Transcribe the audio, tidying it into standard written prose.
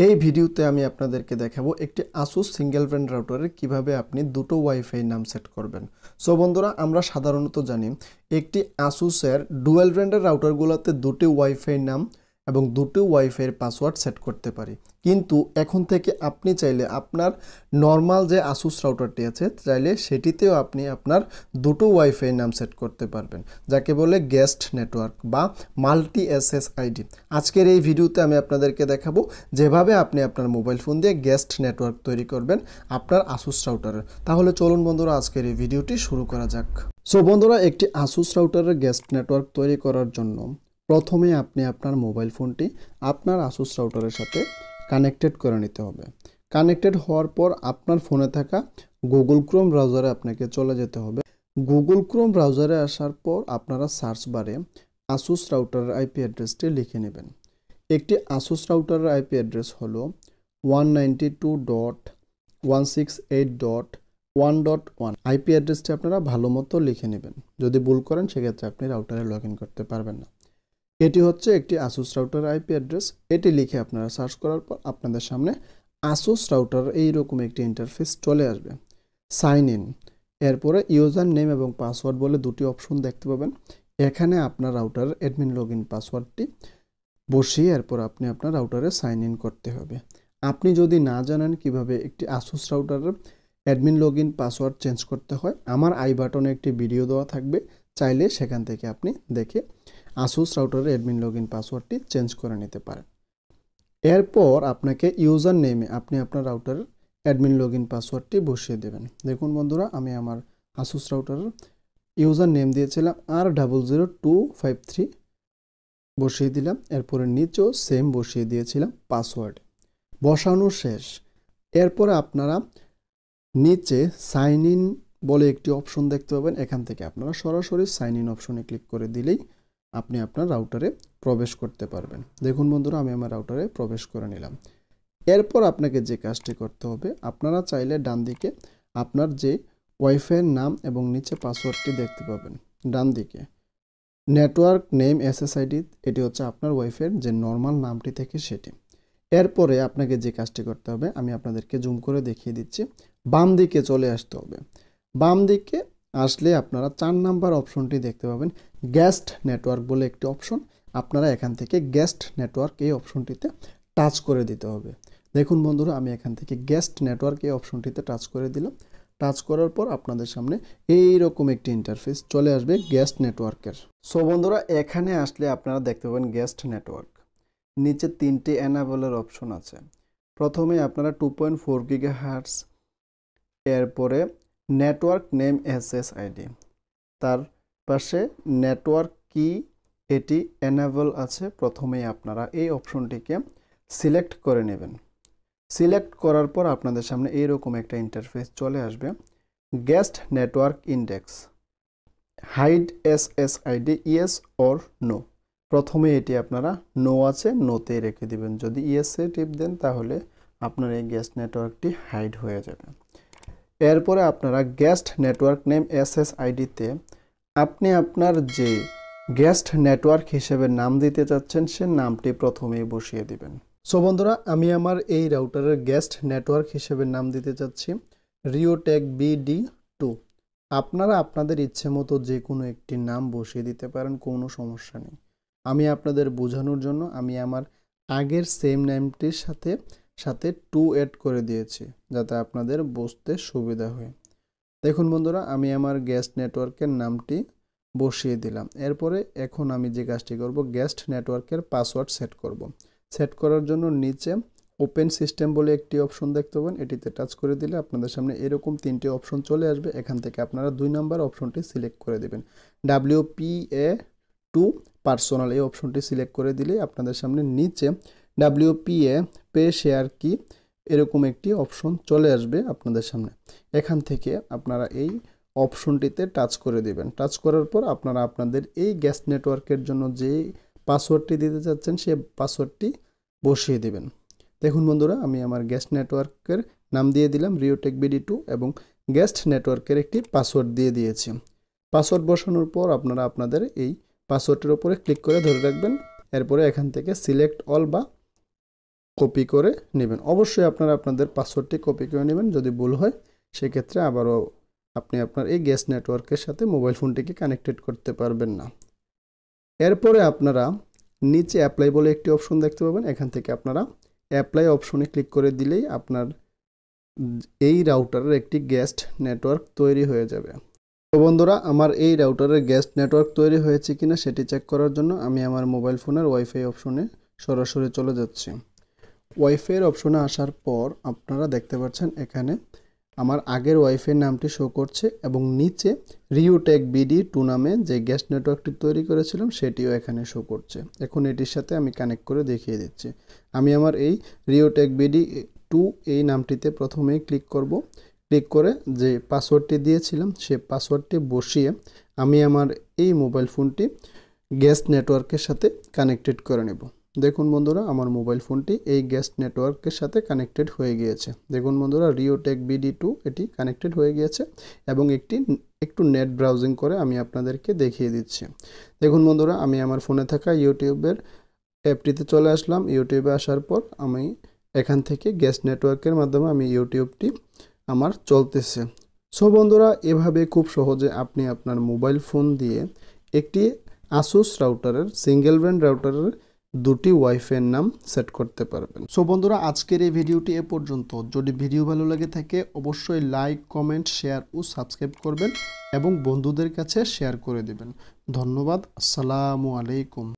এই ভিডিওতে আমি আপনাদেরকে দেখাবো একটি Asus সিঙ্গেল ব্র্যান্ড রাউটারের কিভাবে আপনি দুটো ওয়াইফাই নাম সেট করবেন। সো বন্ধুরা, আমরা সাধারণত জানি একটি Asus এর ডুয়াল ব্র্যান্ডের রাউটারগুলোতে দুটি ওয়াইফাই নাম এবং দুটি ওয়াইফাইয়ের পাসওয়ার্ড সেট করতে পারি। কিন্তু এখন থেকে আপনি চাইলে আপনার নর্মাল যে Asus রাউটারটি আছে চাইলে সেটিতেও আপনি আপনার দুটো ওয়াইফাই নাম সেট করতে পারবেন, যাকে বলে গেস্ট নেটওয়ার্ক বা মাল্টি এসএসআইডি। আজকের এই ভিডিওতে আমি আপনাদেরকে দেখাবো যেভাবে আপনি আপনার মোবাইল ফোন দিয়ে গেস্ট নেটওয়ার্ক তৈরি করবেন আপনার Asus রাউটারের। তাহলে চলুন বন্ধুরা, আজকের এই ভিডিওটি শুরু করা যাক। সো বন্ধুরা, একটি Asus রাউটারের গেস্ট নেটওয়ার্ক তৈরি করার জন্য প্রথমে আপনি আপনার মোবাইল ফোনটি আপনার Asus রাউটারের সাথে কানেক্টেড করে নিতে হবে। কানেক্টেড হওয়ার পর আপনার ফোনে থাকা গুগল ক্রোম ব্রাউজারে আপনাকে চলে যেতে হবে। গুগল ক্রোম ব্রাউজারে আসার পর আপনারা সার্চ বারে Asus রাউটারের আইপি অ্যাড্রেসটি লিখে নেবেন। একটি Asus রাউটারের আইপি অ্যাড্রেস হলো 192.168.1.1। আইপি অ্যাড্রেসটি আপনারা ভালো মতো লিখে নেবেন। যদি ভুল করেন সেক্ষেত্রে আপনি রাউটারে লগ ইন করতে পারবেন না। এটি হচ্ছে একটি Asus রাউটার আইপি অ্যাড্রেস। এটি লিখে আপনারা সার্চ করার পর আপনাদের সামনে Asus রাউটার এইরকম একটি ইন্টারফেস চলে আসবে। সাইন ইন, এরপরে ইউজার নেম এবং পাসওয়ার্ড বলে দুটি অপশন দেখতে পাবেন। এখানে আপনার রাউটারের অ্যাডমিন লগ ইন পাসওয়ার্ডটি বসিয়ে এরপর আপনি আপনার রাউটারে সাইন ইন করতে হবে। আপনি যদি না জানেন কিভাবে একটি Asus রাউটারের admin log in password change করতে হয়, আমার আই বাটনে একটি ভিডিও দেওয়া থাকবে, চাইলে সেখান থেকে আপনি দেখে Asus রাউটারের অ্যাডমিন লগ ইন পাসওয়ার্ডটি চেঞ্জ করে নিতে পারেন। এরপর আপনাকে ইউজার নেমে আপনি আপনার রাউটারের অ্যাডমিন লগ ইন পাসওয়ার্ডটি বসিয়ে দেবেন। দেখুন বন্ধুরা, আমি আমার Asus রাউটারের ইউজার নেম দিয়েছিলাম R00253 বসিয়ে দিলাম। এরপরে নিচেও সেম বসিয়ে দিয়েছিলাম পাসওয়ার্ড। বসানো শেষ। এরপরে আপনারা নিচে সাইন ইন বলে একটি অপশন দেখতে পাবেন। এখান থেকে আপনারা সরাসরি সাইন ইন অপশনে ক্লিক করে দিলেই আপনি আপনার রাউটারে প্রবেশ করতে পারবেন। দেখুন বন্ধুরা, আমি আমার রাউটারে প্রবেশ করে নিলাম। এরপর আপনাকে যে কাজটি করতে হবে, আপনারা চাইলে ডান দিকে আপনার যে ওয়াইফাইয়ের নাম এবং নিচে পাসওয়ার্ডটি দেখতে পাবেন ডান দিকে নেটওয়ার্ক নেম এসএসআইডি, এটি হচ্ছে আপনার ওয়াইফাইয়ের যে নর্মাল নামটি থেকে সেটি। এরপরে আপনাকে যে কাজটি করতে হবে আমি আপনাদেরকে জুম করে দেখিয়ে দিচ্ছি। বাম দিকে চলে আসতে হবে। বাম দিকে আসলে আপনারা 4 নাম্বার অপশনটি দেখতে পাবেন, গেস্ট নেটওয়ার্ক বলে একটি অপশন। আপনারা এখান থেকে গেস্ট নেটওয়ার্ক এই অপশনটিতে টাচ করে দিতে হবে। দেখুন বন্ধুরা, আমি এখান থেকে গেস্ট নেটওয়ার্ক এই অপশনটিতে টাচ করে দিলাম। টাচ করার পর আপনাদের সামনে এইরকম একটি ইন্টারফেস চলে আসবে গেস্ট নেটওয়ার্কের। সো বন্ধুরা, এখানে আসলে আপনারা দেখতে পাবেন গেস্ট নেটওয়ার্ক। নিচে 3টি এনাবলের অপশন আছে। প্রথমে আপনারা 2.4 GHz, এরপরে নেটওয়ার্ক নেম এসএসআইডি, তার পাশে নেটওয়ার্ক কি, এটি এনাবল আছে। প্রথমেই আপনারা এই অপশনটিকে সিলেক্ট করে নেবেন। সিলেক্ট করার পর আপনাদের সামনে এইরকম একটা ইন্টারফেস চলে আসবে। Guest network index, hide SSID, yes or no. প্রথমে এটি আপনারা নো আছে, নোতে রেখে দিবেন। যদি ইয়েসে টিপ দেন তাহলে আপনার এই গেস্ট নেটওয়ার্কটি হাইড হয়ে যাবে। এরপরে আপনারা গেস্ট নেটওয়ার্ক নেম এসএসআইডিতে আপনি আপনার যে গেস্ট নেটওয়ার্ক হিসেবে নাম দিতে চাচ্ছেন সে নামটি প্রথমেই বসিয়ে দিবেন। সো বন্ধুরা, আমি আমার এই রাউটারের গেস্ট নেটওয়ার্ক হিসেবে নাম দিতে চাচ্ছি riotechbd2। আপনারা আপনাদের ইচ্ছে মতো যে কোনো একটি নাম বসিয়ে দিতে পারেন, কোনো সমস্যা নেই। আমি আপনাদের বোঝানোর জন্য আমি আমার আগের সেম নেমটির সাথে 2 অ্যাড করে দিয়েছি, যাতে আপনাদের বুঝতে সুবিধা হয়। দেখুন বন্ধুরা, আমি আমার গেস্ট নেটওয়ার্কের নামটি বসিয়ে দিলাম। এরপরে এখন আমি যে কাজটি করব, গেস্ট নেটওয়ার্কের পাসওয়ার্ড সেট করব। সেট করার জন্য নিচে ওপেন সিস্টেম বলে একটি অপশন দেখতে পাবেন, এটিতে টাচ করে দিলে আপনাদের সামনে এরকম 3টি অপশন চলে আসবে। এখান থেকে আপনারা 2 নাম্বার অপশনটি সিলেক্ট করে দেবেন। WPA2 পার্সোনাল এই অপশনটি সিলেক্ট করে দিলে আপনাদের সামনে নিচে WPA পে শেয়ার কি এরকম একটি অপশন চলে আসবে আপনাদের সামনে। এখান থেকে আপনারা এই অপশনটিতে টাচ করে দিবেন। টাচ করার পর আপনারা আপনাদের এই গেস্ট নেটওয়ার্কের জন্য যে পাসওয়ার্ডটি দিতে চাচ্ছেন সেই পাসওয়ার্ডটি বসিয়ে দিবেন। দেখুন বন্ধুরা, আমি আমার গেস্ট নেটওয়ার্কের নাম দিয়ে দিলাম riotechbd2 এবং গেস্ট নেটওয়ার্কের একটি পাসওয়ার্ড দিয়ে দিয়েছি। পাসওয়ার্ড বসানোর পর আপনারা আপনাদের এই পাসওয়ার্ডের উপরে ক্লিক করে ধরে রাখবেন। এরপরে এখান থেকে সিলেক্ট অল বা কপি করে নেবেন। অবশ্যই আপনারা আপনাদের পাসওয়ার্ডটি কপি করে নেবেন। যদি ভুল হয় সেক্ষেত্রে আবারও আপনি আপনার এই গ্যাস নেটওয়ার্কের সাথে মোবাইল ফোনটিকে কানেক্টেড করতে পারবেন না। এরপরে আপনারা নিচে অ্যাপ্লাই বলে একটি অপশন দেখতে পাবেন। এখান থেকে আপনারা অ্যাপ্লাই অপশনে ক্লিক করে দিলেই আপনার এই রাউটারের একটি গেস্ট নেটওয়ার্ক তৈরি হয়ে যাবে। তো বন্ধুরা, আমার এই রাউটারের গেস্ট নেটওয়ার্ক তৈরি হয়েছে কিনা সেটি চেক করার জন্য আমি আমার মোবাইল ফোনের ওয়াইফাই অপশনে সরাসরি চলে যাচ্ছি। ওয়াইফাইয়ের অপশনে আসার পর আপনারা দেখতে পাচ্ছেন এখানে আমার আগের ওয়াইফাই নামটি শো করছে এবং নিচে riotechbd 2 নামে যে গেস্ট নেটওয়ার্কটি তৈরি করেছিলাম সেটিও এখানে শো করছে। এখন এটির সাথে আমি কানেক্ট করে দেখিয়ে দিচ্ছি। আমি আমার এই riotechbd 2 এই নামটিতে প্রথমেই ক্লিক করব। ক্লিক করে যে পাসওয়ার্ডটি দিয়েছিলাম সেই পাসওয়ার্ডটি বসিয়ে আমি আমার এই মোবাইল ফোনটি গেস্ট নেটওয়ার্কের সাথে কানেক্টেড করে নেব। দেখুন বন্ধুরা, আমার মোবাইল ফোনটি এই গেস্ট নেটওয়ার্কের সাথে কানেক্টেড হয়ে গিয়েছে। দেখুন বন্ধুরা, riotechbd 2 এটি কানেক্টেড হয়ে গিয়েছে এবং একটু নেট ব্রাউজিং করে আমি আপনাদেরকে দেখিয়ে দিচ্ছি। দেখুন বন্ধুরা, আমি আমার ফোনে থাকা ইউটিউবের অ্যাপটিতে চলে আসলাম। ইউটিউবে আসার পর আমি এখান থেকে গেস্ট নেটওয়ার্কের মাধ্যমে আমি ইউটিউবটি আমার চলতেছে। সো বন্ধুরা, এভাবে খুব সহজে আপনি আপনার মোবাইল ফোন দিয়ে একটি Asus রাউটারের সিঙ্গেল ব্র্যান্ড রাউটারের দুটি ওয়াইফাইয়ের নাম সেট করতে পারবেন। সো বন্ধুরা, আজকের এই ভিডিওটি এ পর্যন্ত। যদি ভিডিও ভালো লাগে থাকে অবশ্যই লাইক, কমেন্ট, শেয়ার ও সাবস্ক্রাইব করবেন এবং বন্ধুদের কাছে শেয়ার করে দেবেন। ধন্যবাদ। আসসালামু আলাইকুম।